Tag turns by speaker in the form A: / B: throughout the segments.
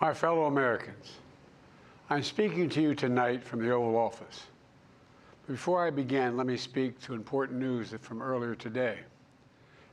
A: My fellow Americans, I'm speaking to you tonight from the Oval Office. Before I begin, let me speak to important news from earlier today.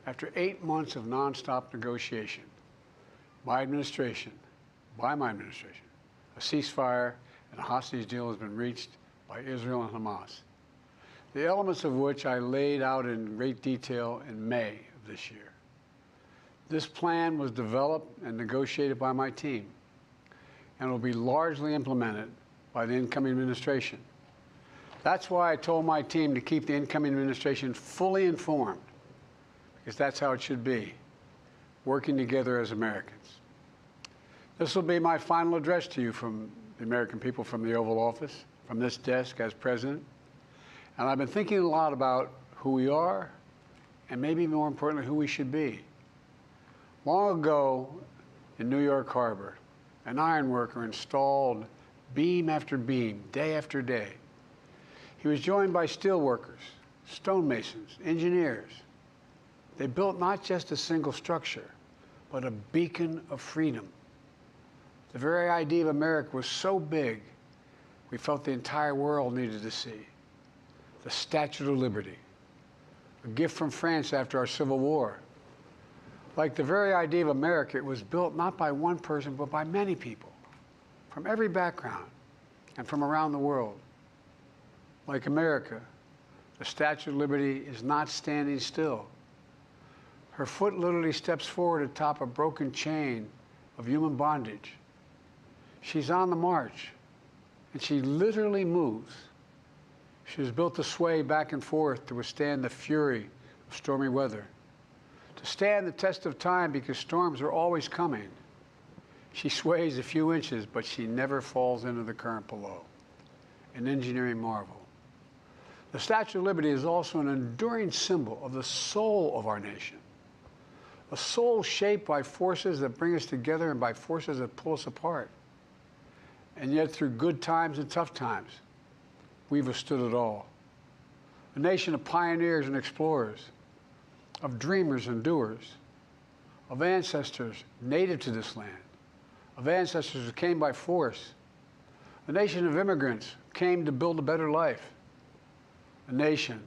A: After 8 months of nonstop negotiation, my administration, a ceasefire and a hostage deal has been reached by Israel and Hamas, the elements of which I laid out in great detail in May of this year. This plan was developed and negotiated by my team and will be largely implemented by the incoming administration. That's why I told my team to keep the incoming administration fully informed, because that's how it should be, working together as Americans. This will be my final address to you from the American people from the Oval Office, from this desk as president. And I've been thinking a lot about who we are and maybe more importantly, who we should be. Long ago in New York Harbor, an iron worker installed beam after beam, day after day. He was joined by steel workers, stonemasons, engineers. They built not just a single structure, but a beacon of freedom. The very idea of America was so big, we felt the entire world needed to see. The Statue of Liberty, a gift from France after our Civil War. Like the very idea of America, it was built not by one person, but by many people, from every background and from around the world. Like America, the Statue of Liberty is not standing still. Her foot literally steps forward atop a broken chain of human bondage. She's on the march, and she literally moves. She was built to sway back and forth to withstand the fury of stormy weather, to stand the test of time because storms are always coming. She sways a few inches, but she never falls into the current below. An engineering marvel. The Statue of Liberty is also an enduring symbol of the soul of our nation, a soul shaped by forces that bring us together and by forces that pull us apart. And yet, through good times and tough times, we've withstood it all. A nation of pioneers and explorers, of dreamers and doers, of ancestors native to this land, of ancestors who came by force, a nation of immigrants who came to build a better life, a nation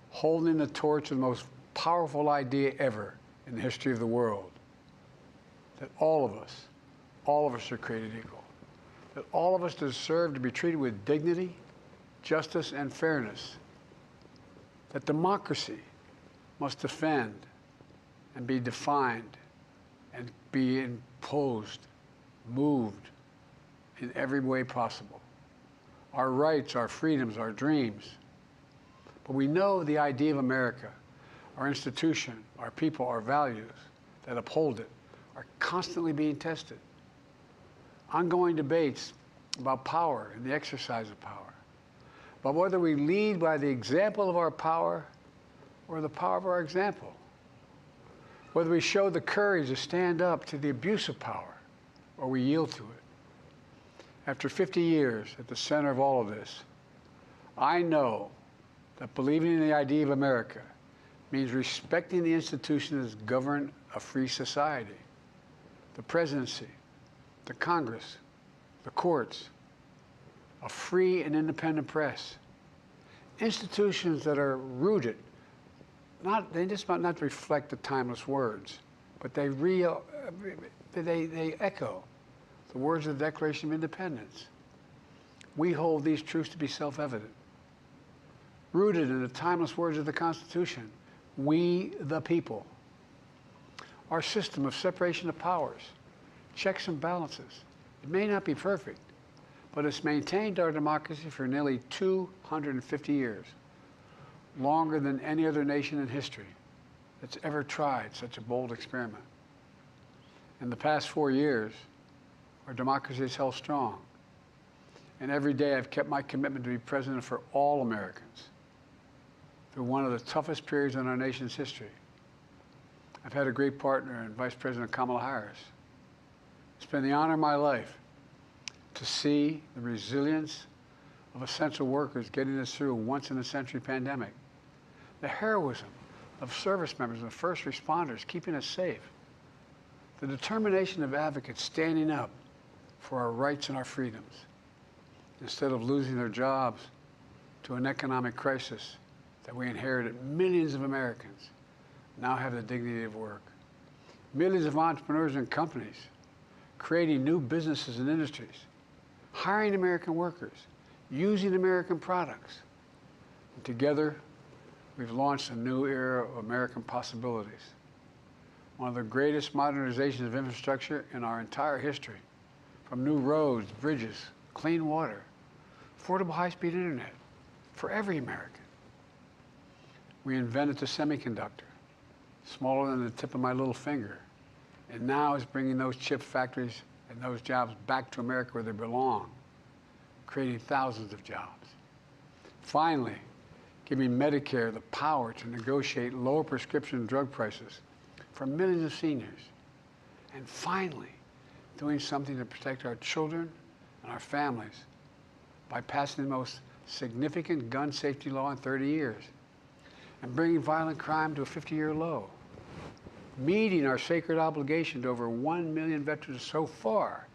A: holding the torch of the most powerful idea ever in the history of the world, that all of us are created equal, that all of us deserve to be treated with dignity, justice, and fairness, that democracy must defend and be defined and be imposed, moved in every way possible. Our rights, our freedoms, our dreams. But we know the idea of America, our institution, our people, our values that uphold it are constantly being tested. Ongoing debates about power and the exercise of power, but whether we lead by the example of our power or the power of our example, whether we show the courage to stand up to the abuse of power or we yield to it. After 50 years at the center of all of this, I know that believing in the idea of America means respecting the institutions that govern a free society, the presidency, the Congress, the courts, a free and independent press, institutions that are rooted, they just might not reflect the timeless words, but they echo the words of the Declaration of Independence. We hold these truths to be self-evident. Rooted in the timeless words of the Constitution, we the people. Our system of separation of powers, checks and balances. It may not be perfect, but it's maintained our democracy for nearly 250 years, longer than any other nation in history that's ever tried such a bold experiment. In the past 4 years, our democracy has held strong. And every day I've kept my commitment to be president for all Americans through one of the toughest periods in our nation's history. I've had a great partner in Vice President Kamala Harris. It's been the honor of my life to see the resilience of essential workers getting us through a once-in-a-century pandemic, the heroism of service members and first responders keeping us safe, the determination of advocates standing up for our rights and our freedoms, instead of losing their jobs to an economic crisis that we inherited. Millions of Americans now have the dignity of work. Millions of entrepreneurs and companies creating new businesses and industries, hiring American workers, using American products. And together, we've launched a new era of American possibilities. One of the greatest modernizations of infrastructure in our entire history, from new roads, bridges, clean water, affordable high-speed internet for every American. We invented the semiconductor, smaller than the tip of my little finger, and now is bringing those chip factories and those jobs back to America where they belong, creating thousands of jobs. Finally, giving Medicare the power to negotiate lower prescription drug prices for millions of seniors. And finally, doing something to protect our children and our families by passing the most significant gun safety law in 30 years and bringing violent crime to a 50-year low, meeting our sacred obligation to over 1 million veterans so far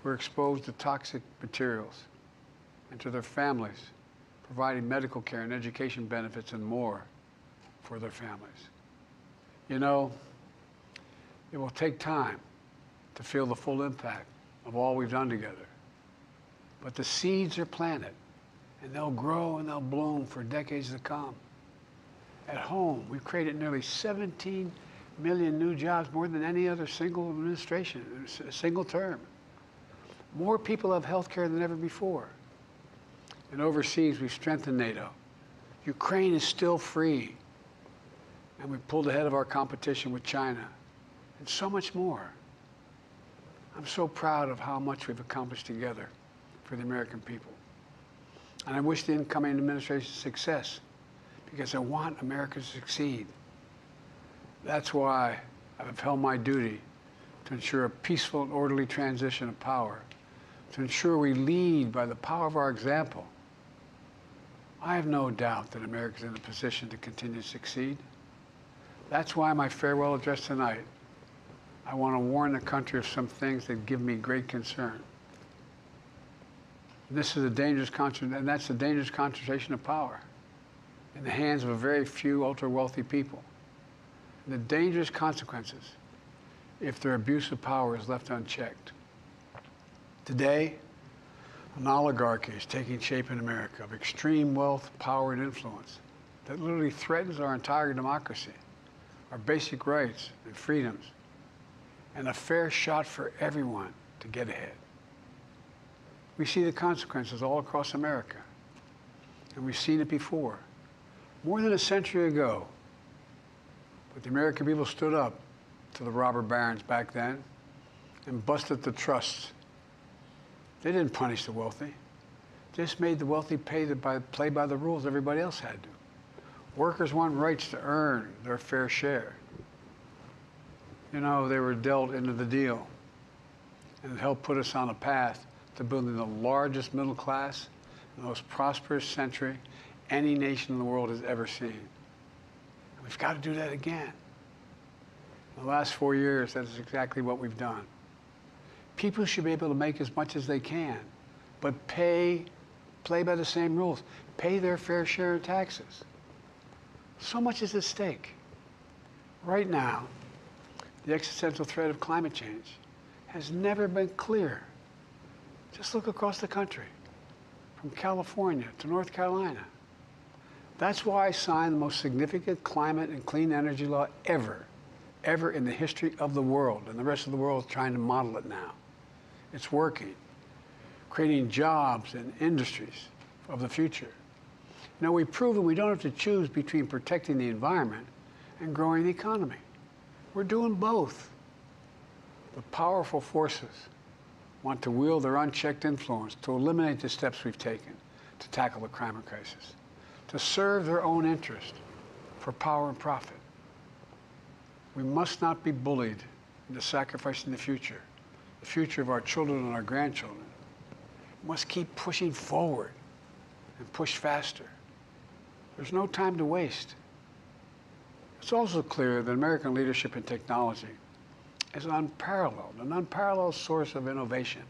A: who are exposed to toxic materials, and to their families, providing medical care and education benefits and more for their families. You know, it will take time to feel the full impact of all we've done together. But the seeds are planted, and they'll grow and they'll bloom for decades to come. At home, we've created nearly 17 million new jobs, more than any other single administration, a single term. More people have health care than ever before. And overseas, we've strengthened NATO. Ukraine is still free. And we've pulled ahead of our competition with China, and so much more. I'm so proud of how much we've accomplished together for the American people. And I wish the incoming administration success, because I want America to succeed. That's why I've held my duty to ensure a peaceful and orderly transition of power, to ensure we lead by the power of our example. I have no doubt that America is in a position to continue to succeed. That's why my farewell address tonight, I want to warn the country of some things that give me great concern. This is a dangerous and that's a dangerous concentration of power in the hands of a very few ultra-wealthy people. And the dangerous consequences if their abuse of power is left unchecked. Today, an oligarchy is taking shape in America of extreme wealth, power, and influence that literally threatens our entire democracy, our basic rights and freedoms, and a fair shot for everyone to get ahead. We see the consequences all across America, and we've seen it before, more than a century ago. But the American people stood up to the robber barons back then and busted the trusts. They didn't punish the wealthy, just made the wealthy play by the rules everybody else had to. Workers want rights to earn their fair share. You know, they were dealt into the deal, and it helped put us on a path to building the largest middle class, the most prosperous century any nation in the world has ever seen. And we've got to do that again. In the last 4 years, that is exactly what we've done. People should be able to make as much as they can, but play by the same rules, pay their fair share of taxes. So much is at stake. Right now, the existential threat of climate change has never been clearer. Just look across the country, from California to North Carolina. That's why I signed the most significant climate and clean energy law ever in the history of the world, and the rest of the world is trying to model it now. It's working, creating jobs and industries of the future. Now, we've proven we don't have to choose between protecting the environment and growing the economy. We're doing both. The powerful forces want to wield their unchecked influence to eliminate the steps we've taken to tackle the climate crisis, to serve their own interest for power and profit. We must not be bullied into sacrificing the future of our children and our grandchildren. We must keep pushing forward and push faster. There's no time to waste. It's also clear that American leadership in technology is an unparalleled source of innovation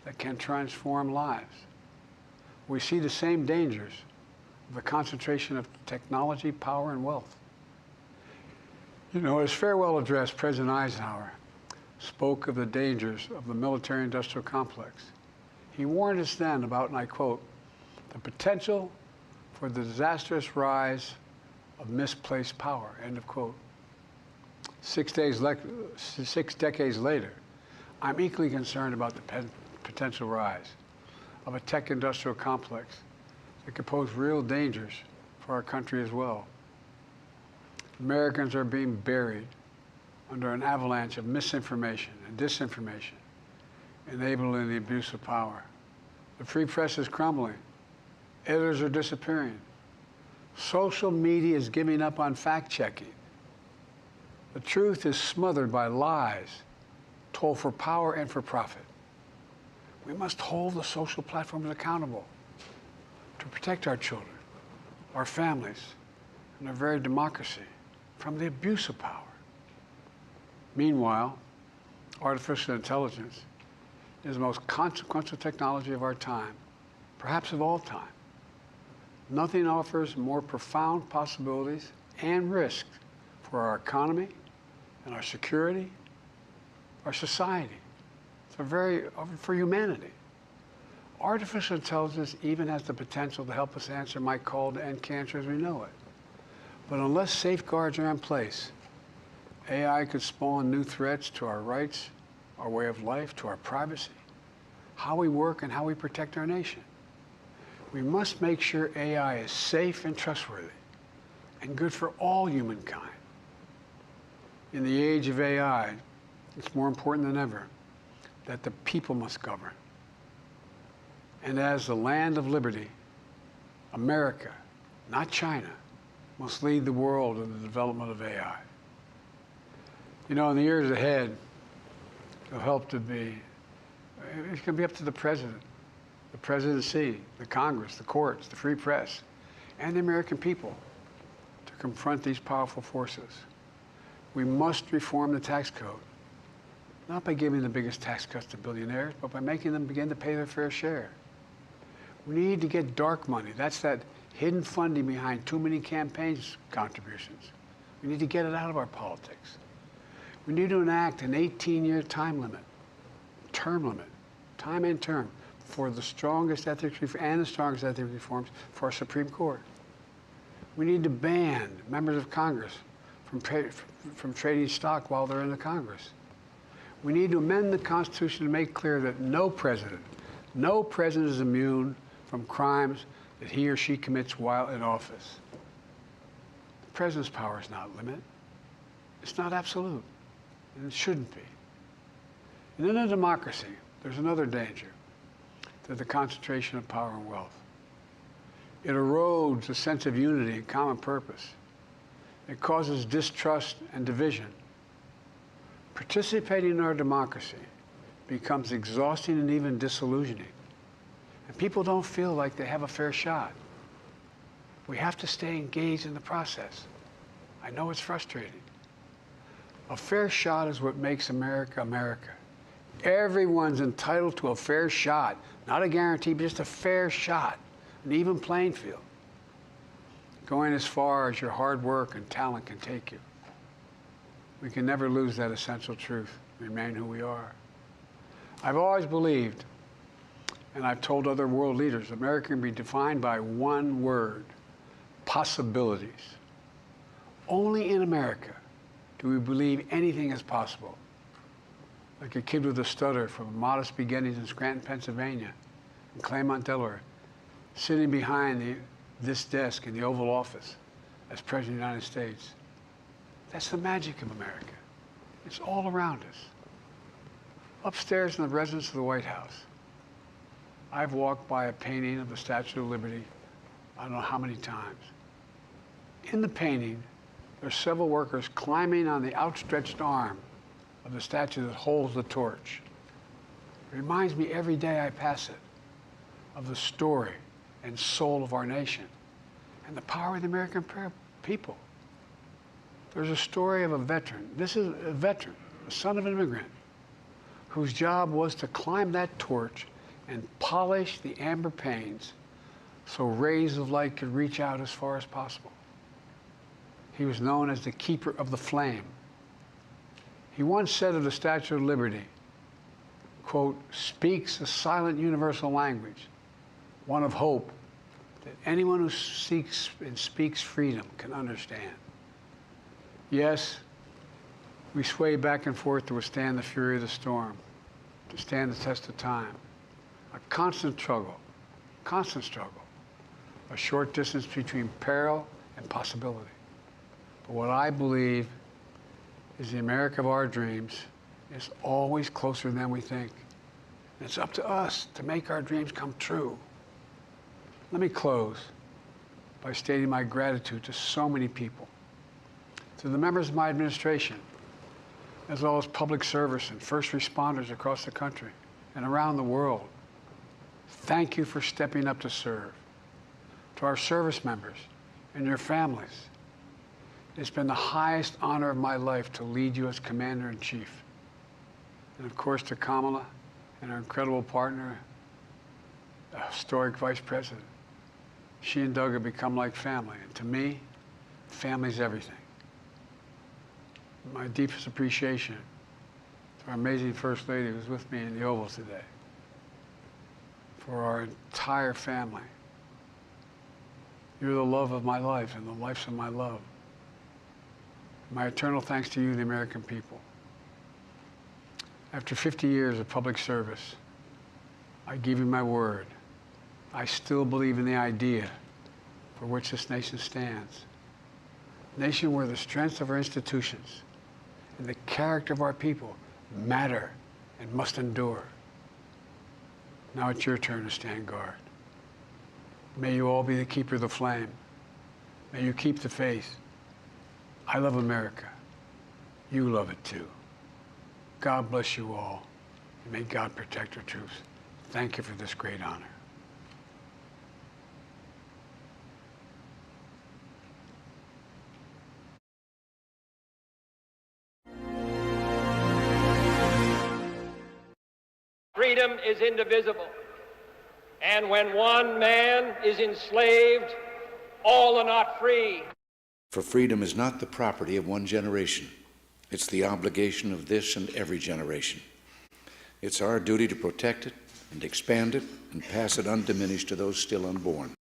A: that can transform lives. We see the same dangers of the concentration of technology, power, and wealth. You know, his farewell address, President Eisenhower spoke of the dangers of the military-industrial complex. He warned us then about, and I quote, the potential for the disastrous rise of misplaced power, end of quote. 6 decades later, I'm equally concerned about the potential rise of a tech-industrial complex that could pose real dangers for our country as well. Americans are being buried under an avalanche of misinformation and disinformation, enabling the abuse of power. The free press is crumbling. Editors are disappearing. Social media is giving up on fact-checking. The truth is smothered by lies told for power and for profit. We must hold the social platforms accountable to protect our children, our families, and our very democracy from the abuse of power. Meanwhile, artificial intelligence is the most consequential technology of our time, perhaps of all time. Nothing offers more profound possibilities and risks for our economy and our security, our society, for humanity. Artificial intelligence even has the potential to help us answer my call to end cancer as we know it. But unless safeguards are in place, AI could spawn new threats to our rights, our way of life, to our privacy, how we work, and how we protect our nation. We must make sure AI is safe and trustworthy and good for all humankind. In the age of AI, it's more important than ever that the people must govern. And as the land of liberty, America, not China, must lead the world in the development of AI. You know, in the years ahead, it's going to be up to the president, the presidency, the Congress, the courts, the free press, and the American people to confront these powerful forces. We must reform the tax code, not by giving the biggest tax cuts to billionaires, but by making them begin to pay their fair share. We need to get dark money. That's that hidden funding behind too many campaigns contributions. We need to get it out of our politics. We need to enact an 18-year time and term, for the strongest ethics reforms for our Supreme Court. We need to ban members of Congress from trading stock while they're in the Congress. We need to amend the Constitution to make clear that no president is immune from crimes that he or she commits while in office. The president's power is not limited. It's not absolute, and it shouldn't be. And in a democracy, there's another danger to the concentration of power and wealth. It erodes a sense of unity and common purpose. It causes distrust and division. Participating in our democracy becomes exhausting and even disillusioning. And people don't feel like they have a fair shot. We have to stay engaged in the process. I know it's frustrating. A fair shot is what makes America, America. Everyone's entitled to a fair shot. Not a guarantee, but just a fair shot. An even playing field. Going as far as your hard work and talent can take you. We can never lose that essential truth, remain who we are. I've always believed, and I've told other world leaders, America can be defined by one word: possibilities. Only in America do we believe anything is possible. Like a kid with a stutter from modest beginnings in Scranton, Pennsylvania, and Claremont, Delaware, sitting behind this desk in the Oval Office as President of the United States. That's the magic of America. It's all around us. Upstairs in the residence of the White House, I've walked by a painting of the Statue of Liberty I don't know how many times. In the painting, there are several workers climbing on the outstretched arm of the statue that holds the torch. It reminds me every day I pass it of the story and soul of our nation and the power of the American people. There's a story of a veteran. This is a veteran, a son of an immigrant, whose job was to climb that torch and polish the amber panes so rays of light could reach out as far as possible. He was known as the keeper of the flame. He once said of the Statue of Liberty, quote, "speaks a silent universal language, one of hope that anyone who seeks and speaks freedom can understand." Yes, we sway back and forth to withstand the fury of the storm, to stand the test of time. A constant struggle, a short distance between peril and possibility. But what I believe is the America of our dreams is always closer than we think. And it's up to us to make our dreams come true. Let me close by stating my gratitude to so many people, to the members of my administration, as well as public service and first responders across the country and around the world. Thank you for stepping up to serve. To our service members and your families, it's been the highest honor of my life to lead you as Commander-in-Chief. And of course to Kamala and our incredible partner, the historic Vice President. She and Doug have become like family, and to me, family's everything. My deepest appreciation to our amazing First Lady who's with me in the Oval today, for our entire family. You're the love of my life and the lives of my love. My eternal thanks to you, the American people. After 50 years of public service, I give you my word. I still believe in the idea for which this nation stands. A nation where the strengths of our institutions and the character of our people matter and must endure. Now it's your turn to stand guard. May you all be the keeper of the flame. May you keep the faith. I love America. You love it too. God bless you all, and may God protect our troops. Thank you for this great honor.
B: Freedom is indivisible, and when one man is enslaved, all are not free.
C: For freedom is not the property of one generation. It's the obligation of this and every generation. It's our duty to protect it and expand it and pass it undiminished to those still unborn.